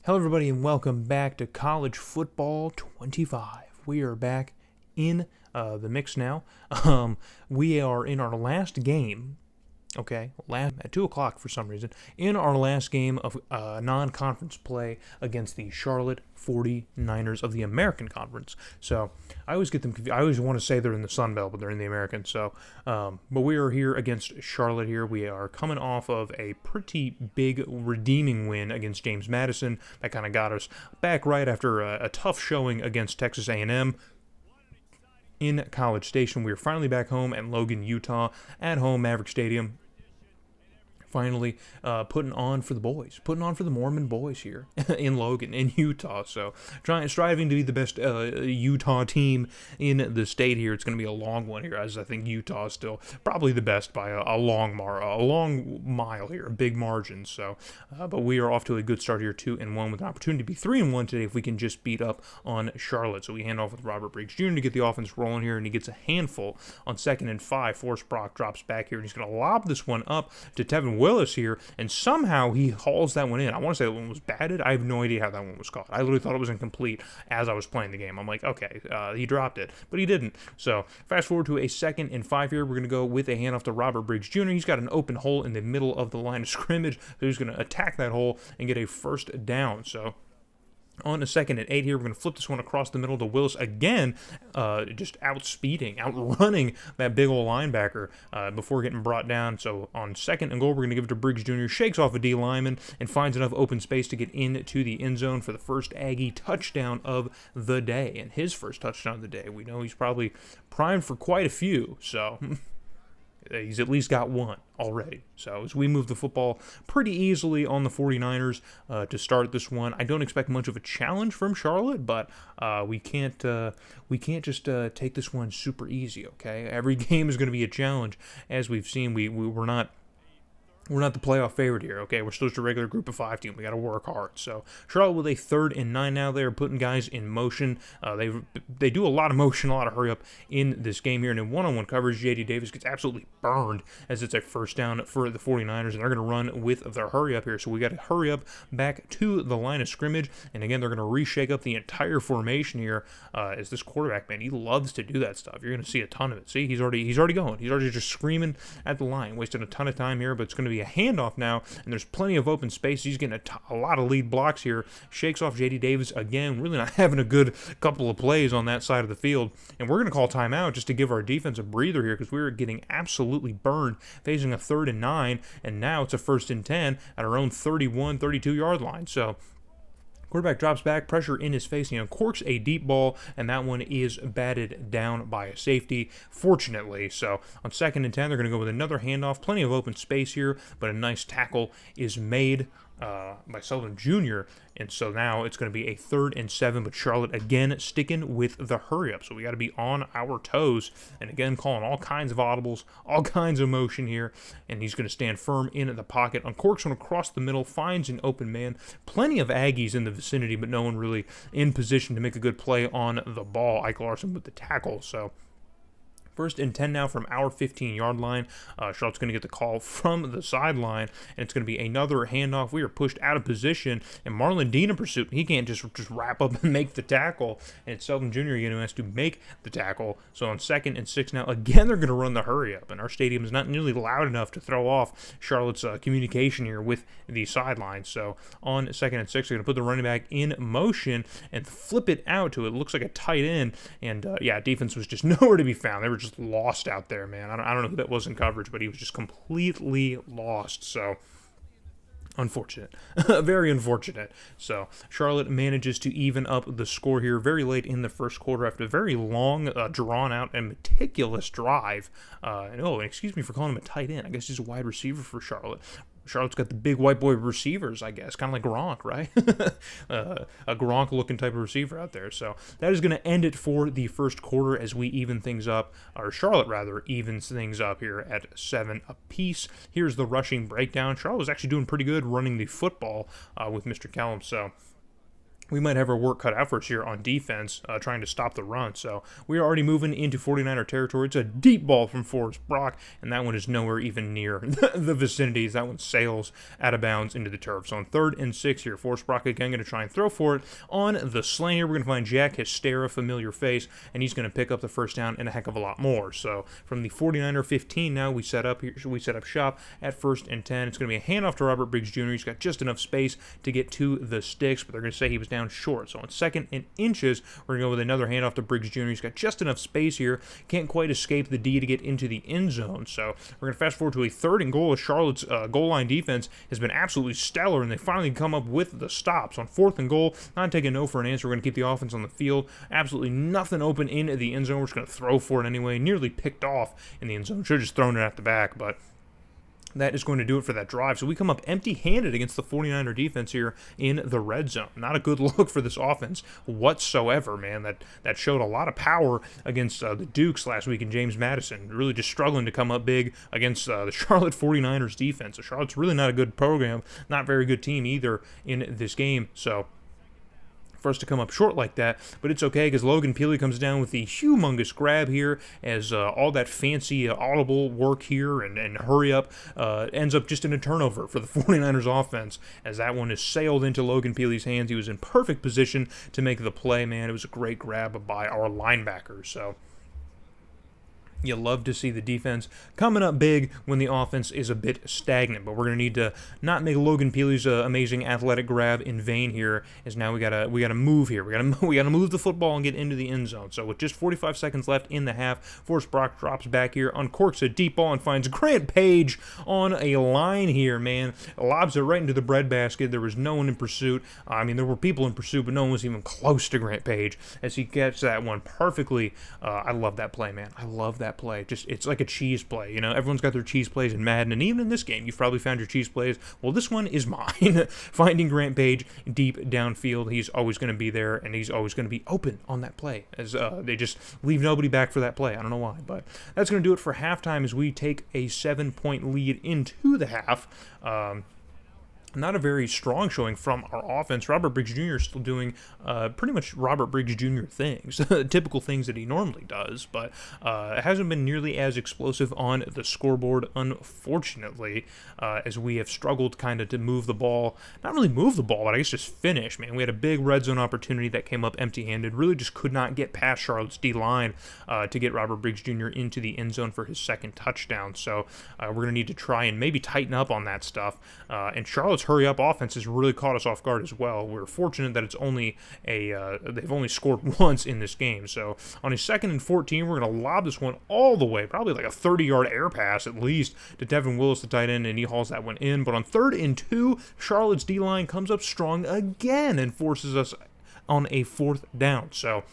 Hello, everybody, and welcome back to College Football 25. We are back in the mix now. We are in our last game, at 2 o'clock for some reason, in our last game of non-conference play against the Charlotte 49ers of the American Conference. So I always get them confused. I always want to say they're in the Sun Belt, but they're in the American. So, but we are here against Charlotte here. We are coming off of a pretty big redeeming win against James Madison. That kind of got us back right after a tough showing against Texas A&M. In College Station. We are finally back home at Logan, Utah, at home, Maverick Stadium. Finally putting on for the boys, putting on for the Mormon boys here in Logan, in Utah. So striving to be the best Utah team in the state here. It's going to be a long one here, as I think Utah is still probably the best by a long mile here, a big margin. So, but we are off to a good start here, 2-1, with an opportunity to be 3-1 today if we can just beat up on Charlotte. So we hand off with Robert Briggs Jr. to get the offense rolling here, and he gets a handful on 2nd and 5. Forrest Brock drops back here, and he's going to lob this one up to Tevin Willis here, and somehow he hauls that one in. I want to say that one was batted. I have no idea how that one was caught. I literally thought it was incomplete as I was playing the game. I'm like, okay, he dropped it, but he didn't. So fast forward to a 2nd and 5 here. We're going to go with a handoff to Robert Briggs Jr. He's got an open hole in the middle of the line of scrimmage, so he's going to attack that hole and get a first down. So on a 2nd and 8 here, we're going to flip this one across the middle to Willis again, just outrunning that big old linebacker before getting brought down. So on 2nd and goal, we're going to give it to Briggs Jr., shakes off a D lineman, and finds enough open space to get into the end zone for the first Aggie touchdown of the day. And his first touchdown of the day. We know he's probably primed for quite a few, so he's at least got one already. So as we move the football pretty easily on the 49ers to start this one, I don't expect much of a challenge from Charlotte, but we can't just take this one super easy, okay? Every game is going to be a challenge. As we've seen, we're not the playoff favorite here, okay? We're still just a regular group of 5 team. We got to work hard. So Charlotte with a 3rd and 9 now. They're putting guys in motion. They do a lot of motion, a lot of hurry up in this game here. And in one-on-one coverage, J.D. Davis gets absolutely burned as it's a first down for the 49ers, and they're going to run with their hurry up here. So we got to hurry up back to the line of scrimmage. And again, they're going to reshake up the entire formation here. As this quarterback, man, he loves to do that stuff. You're going to see a ton of it. See, he's already going. He's already just screaming at the line, wasting a ton of time here, but it's going to be a handoff now, and there's plenty of open space. He's getting a lot of lead blocks here. Shakes off J.D. Davis again, really not having a good couple of plays on that side of the field. And we're going to call timeout just to give our defense a breather here, because we were getting absolutely burned facing a 3rd and 9, and now it's a 1st and 10 at our own 31, 32-yard line. So quarterback drops back, pressure in his face, corks a deep ball, and that one is batted down by a safety, fortunately. So on 2nd and 10, they're going to go with another handoff. Plenty of open space here, but a nice tackle is made by Sullivan Jr., and so now it's going to be a 3rd and 7, but Charlotte again sticking with the hurry-up. So we got to be on our toes, and again calling all kinds of audibles, all kinds of motion here, and he's going to stand firm in the pocket, uncorks one across the middle, finds an open man. Plenty of Aggies in the vicinity, but no one really in position to make a good play on the ball. Ike Larson with the tackle, so 1st and 10 now from our 15-yard line. Charlotte's going to get the call from the sideline, and it's going to be another handoff. We are pushed out of position, and Marlon Dean in pursuit. He can't just wrap up and make the tackle, and it's Sullivan Jr. again who has to make the tackle. So on 2nd and 6 now, again, they're going to run the hurry-up, and our stadium is not nearly loud enough to throw off Charlotte's communication here with the sideline. So on 2nd and 6, they're going to put the running back in motion and flip it out to it looks like a tight end, and defense was just nowhere to be found. They were just lost out there, man. I don't know who that was in coverage, but he was just completely lost. So unfortunate. Very unfortunate. So Charlotte manages to even up the score here very late in the first quarter after a very long, drawn-out, and meticulous drive. And excuse me for calling him a tight end. I guess he's a wide receiver for Charlotte. Charlotte's got the big white boy receivers, I guess, kind of like Gronk, right? A Gronk-looking type of receiver out there. So that is going to end it for the first quarter as we even things up, or Charlotte, rather, evens things up here at 7 apiece. Here's the rushing breakdown. Charlotte was actually doing pretty good running the football with Mr. Kellum, so we might have our work cut out for us here on defense, trying to stop the run. So we are already moving into 49er territory. It's a deep ball from Forrest Brock, and that one is nowhere even near the vicinities. That one sails out of bounds into the turf. So on 3rd and 6 here, Forrest Brock again going to try and throw for it on the slant here. We're going to find Jack Hystera, familiar face, and he's going to pick up the first down and a heck of a lot more. So from the 49er 15 now, we set up shop at 1st and 10. It's going to be a handoff to Robert Briggs Jr. He's got just enough space to get to the sticks, but they're going to say he was down short. So on 2nd and inches, we're going to go with another handoff to Briggs Jr. He's got just enough space here. Can't quite escape the D to get into the end zone. So we're going to fast forward to a 3rd and goal. Charlotte's goal line defense has been absolutely stellar, and they finally come up with the stops. On 4th and goal, not taking no for an answer. We're going to keep the offense on the field. Absolutely nothing open in the end zone. We're just going to throw for it anyway. Nearly picked off in the end zone. Should have just thrown it at the back, but that is going to do it for that drive. So we come up empty-handed against the 49er defense here in the red zone. Not a good look for this offense whatsoever, man. That showed a lot of power against the Dukes last week in James Madison. Really just struggling to come up big against the Charlotte 49ers defense. So Charlotte's really not a good program, not very good team either in this game. So for us to come up short like that, but it's okay because Logan Peely comes down with the humongous grab here as all that fancy audible work here and hurry up ends up just in a turnover for the 49ers offense as that one is sailed into Logan Peely's hands. He was in perfect position to make the play, man. It was a great grab by our linebackers. So you love to see the defense coming up big when the offense is a bit stagnant, but we're going to need to not make Logan Peely's amazing athletic grab in vain here. As now we gotta move here. We gotta move the football and get into the end zone. So with just 45 seconds left in the half, Forrest Brock drops back here, uncorks a deep ball, and finds Grant Page on a line here. Man, lobs it right into the breadbasket. There was no one in pursuit. I mean, there were people in pursuit, but no one was even close to Grant Page as he gets that one perfectly. I love that play, man. I love that play. Just it's like a cheese play, you know. Everyone's got their cheese plays in Madden, and even in this game, you've probably found your cheese plays. Well, this one is mine. Finding Grant Page deep downfield, he's always going to be there, and he's always going to be open on that play. As they just leave nobody back for that play. I don't know why, but that's going to do it for halftime as we take a 7-point lead into the half. Not a very strong showing from our offense. Robert Briggs Jr. is still doing pretty much Robert Briggs Jr. things, typical things that he normally does, but it hasn't been nearly as explosive on the scoreboard, unfortunately, as we have struggled kind of to move the ball. Not really move the ball, but I guess just finish, man. We had a big red zone opportunity that came up empty-handed. Really just could not get past Charlotte's D-line to get Robert Briggs Jr. into the end zone for his second touchdown. So we're going to need to try and maybe tighten up on that stuff. And Charlotte's hurry-up offense has really caught us off guard as well. We're fortunate that it's only they've only scored once in this game. So on a 2nd and 14, we're going to lob this one all the way, probably like a 30-yard air pass at least, to Devin Willis, the tight end, and he hauls that one in. But on 3rd and 2, Charlotte's D-line comes up strong again and forces us on a 4th down. So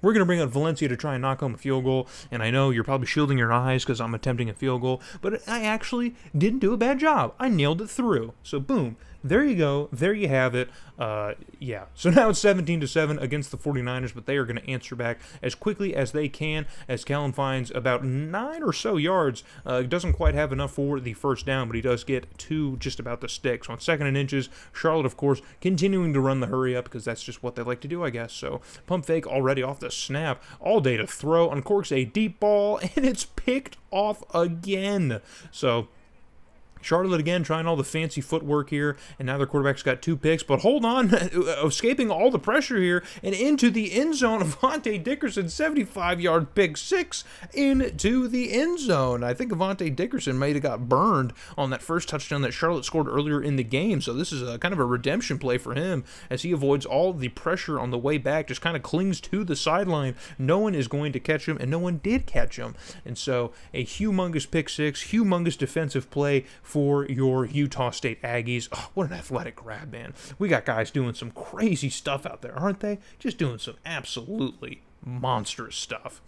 we're going to bring out Valencia to try and knock home a field goal, and I know you're probably shielding your eyes because I'm attempting a field goal, but I actually didn't do a bad job. I nailed it through. So boom, there you go. There you have it. Yeah. So now it's 17-7 against the 49ers, but they are going to answer back as quickly as they can as Callum finds about 9 or so yards. Doesn't quite have enough for the first down, but he does get to just about the stick. So on 2nd and inches, Charlotte, of course, continuing to run the hurry up because that's just what they like to do, I guess. So pump fake already off the snap. All day to throw. Uncorks a deep ball, and it's picked off again. So Charlotte again trying all the fancy footwork here, and now their quarterback's got 2 picks, but hold on, escaping all the pressure here, and into the end zone, Avante Dickerson, 75-yard pick 6 into the end zone. I think Avante Dickerson might have got burned on that first touchdown that Charlotte scored earlier in the game, so this is a kind of a redemption play for him as he avoids all the pressure on the way back, just kind of clings to the sideline. No one is going to catch him, and no one did catch him, and so a humongous pick 6, humongous defensive play for your Utah State Aggies. Oh, what an athletic grab, man. We got guys doing some crazy stuff out there, aren't they? Just doing some absolutely monstrous stuff.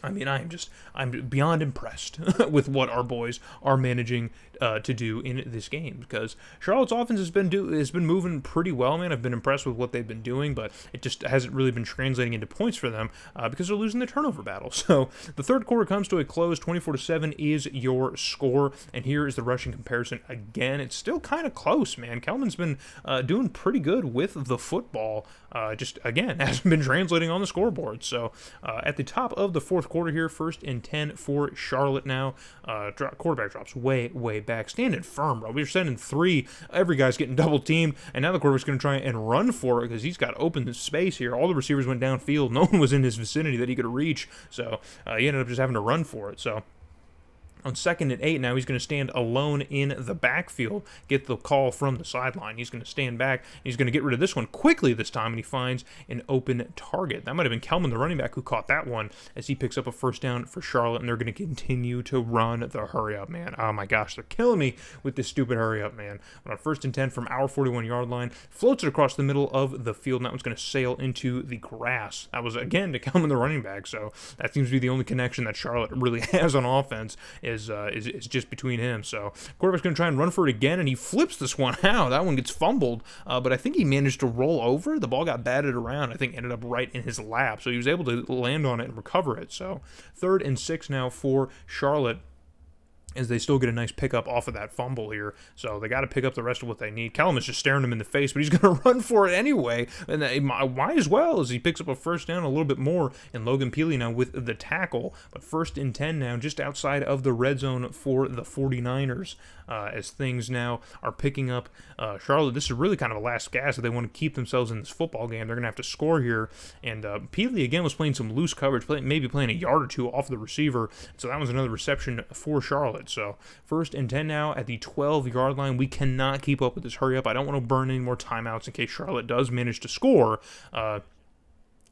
I mean, I'm beyond impressed with what our boys are managing to do in this game, because Charlotte's offense has been moving pretty well, man. I've been impressed with what they've been doing, but it just hasn't really been translating into points for them because they're losing the turnover battle. So the third quarter comes to a close. 24-7 is your score, and here is the rushing comparison again. It's still kind of close, man. Kelman's been doing pretty good with the football. Just again hasn't been translating on the scoreboard. So at the top of the fourth quarter here, 1st and 10 for Charlotte now. Quarterback drops way back, standing firm, bro. We were sending 3. Every guy's getting double teamed, and now the quarterback's going to try and run for it because he's got open space here. All the receivers went downfield. No one was in his vicinity that he could reach, so he ended up just having to run for it. So on 2nd and 8 now, he's going to stand alone in the backfield, get the call from the sideline. He's going to stand back, and he's going to get rid of this one quickly this time, and he finds an open target. That might have been Kelman, the running back, who caught that one as he picks up a first down for Charlotte, and they're going to continue to run the hurry-up, man. Oh, my gosh, they're killing me with this stupid hurry-up, man. But on 1st and 10 from our 41-yard line, floats it across the middle of the field, and that one's going to sail into the grass. That was, again, to Kelman, the running back, so that seems to be the only connection that Charlotte really has on offense is just between him. So quarterback's going to try and run for it again, and he flips this one out. That one gets fumbled, but I think he managed to roll over. The ball got batted around. I think ended up right in his lap, so he was able to land on it and recover it. So 3rd and 6 now for Charlotte, as they still get a nice pickup off of that fumble here. So they got to pick up the rest of what they need. Callum is just staring him in the face, but he's going to run for it anyway. And why as well, as he picks up a first down a little bit more. And Logan Peely now with the tackle. But 1st and 10 now, just outside of the red zone for the 49ers. As things now are picking up Charlotte. This is really kind of a last gasp if they want to keep themselves in this football game. They're going to have to score here. And Peely, again, was playing some loose coverage, maybe playing a yard or two off the receiver. So that was another reception for Charlotte. So 1st and 10 now at the 12-yard line. We cannot keep up with this hurry up. I don't want to burn any more timeouts in case Charlotte does manage to score.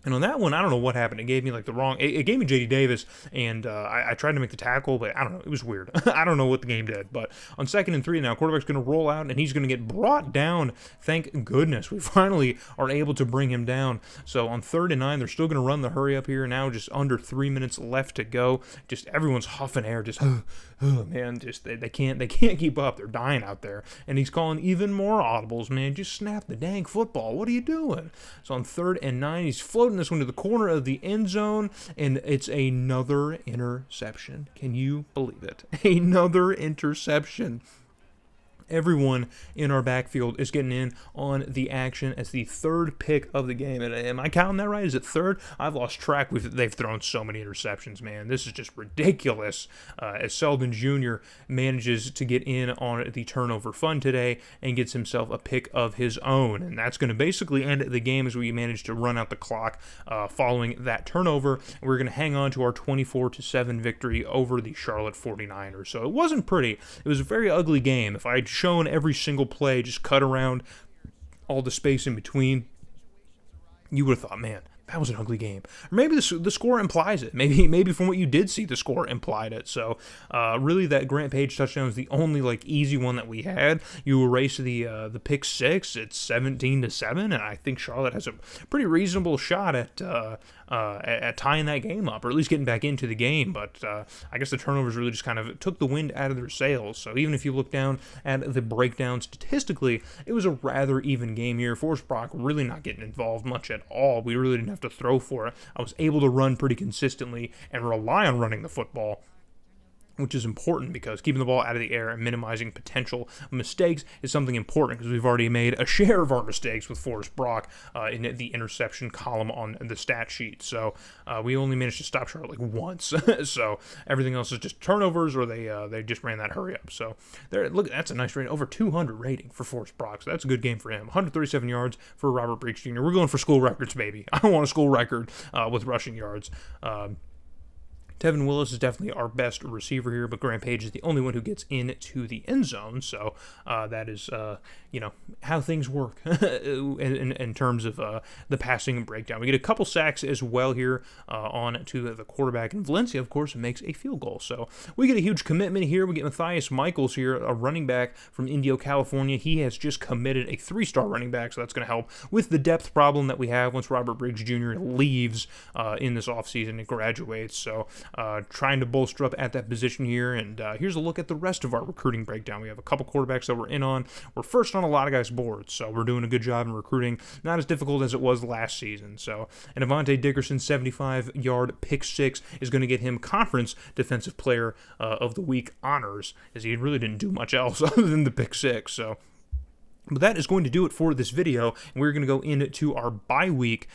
And on that one, I don't know what happened. It gave me like the wrong. It gave me J.D. Davis, and I tried to make the tackle, but I don't know. It was weird. I don't know what the game did. But on 2nd and 3 now, quarterback's going to roll out, and he's going to get brought down. Thank goodness we finally are able to bring him down. So on 3rd and 9, they're still going to run the hurry up here. Now just under 3 minutes left to go. Just everyone's huffing air. Just man, just they can't keep up. They're dying out there. And he's calling even more audibles, man. Just snap the dang football. What are you doing? So on 3rd and 9, he's floating this one to the corner of the end zone, and it's another interception. Can you believe it? Another interception. Everyone in our backfield is getting in on the action as the 3rd pick of the game. And am I counting that right? Is it 3rd? I've lost track. They've thrown so many interceptions, man. This is just ridiculous. As Selden Jr. manages to get in on the turnover fun today and gets himself a pick of his own. And that's going to basically end the game as we manage to run out the clock following that turnover. We're going to hang on to our 24-7 victory over the Charlotte 49ers. So it wasn't pretty. It was a very ugly game. If I had shown every single play, just cut around all the space in between, you would have thought, man, that was an ugly game. Or maybe the score implies it. Maybe from what you did see, the score implied it. So really, that Grant Page touchdown is the only easy one that we had. You erase the pick six. It's 17-7, and I think Charlotte has a pretty reasonable shot at tying that game up, or at least getting back into the game. But I guess the turnovers really just kind of took the wind out of their sails. So even if you look down at the breakdown statistically, it was a rather even game here. Forrest Brock really not getting involved much at all. We really didn't have to throw for it. I was able to run pretty consistently and rely on running the football, which is important because keeping the ball out of the air and minimizing potential mistakes is something important because we've already made a share of our mistakes with Forrest Brock in the interception column on the stat sheet. So we only managed to stop Charlotte once. So everything else is just turnovers, or they just ran that hurry up. So look, that's a nice rating, over 200 rating for Forrest Brock. So that's a good game for him. 137 yards for Robert Breeks Jr. We're going for school records, baby. I want a school record with rushing yards. Tevin Willis is definitely our best receiver here, but Grant Page is the only one who gets into the end zone. So that is, how things work in terms of the passing breakdown. We get a couple sacks as well here on to the quarterback. And Valencia, of course, makes a field goal. So we get a huge commitment here. We get Matthias Michaels here, a running back from Indio, California. He has just committed a 3-star running back, so that's going to help with the depth problem that we have once Robert Briggs Jr. leaves in this offseason and graduates. So trying to bolster up at that position here. And here's a look at the rest of our recruiting breakdown. We have a couple quarterbacks that we're in on. We're first on a lot of guys' boards, so we're doing a good job in recruiting. Not as difficult as it was last season. So, and Avante Dickerson's 75-yard pick six is going to get him Conference Defensive Player of the Week honors, as he really didn't do much else other than the pick six. So, but that is going to do it for this video, and we're going to go into our bye week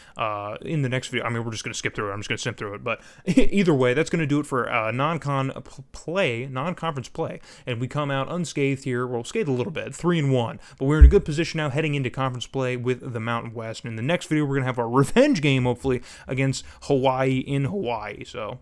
in the next video. I mean, we're just going to skip through it. I'm just going to skip through it. But either way, that's going to do it for non-conference play. And we come out unscathed here. Well, scathed a little bit, 3-1. But we're in a good position now heading into conference play with the Mountain West. And in the next video, we're going to have our revenge game, hopefully, against Hawaii in Hawaii. So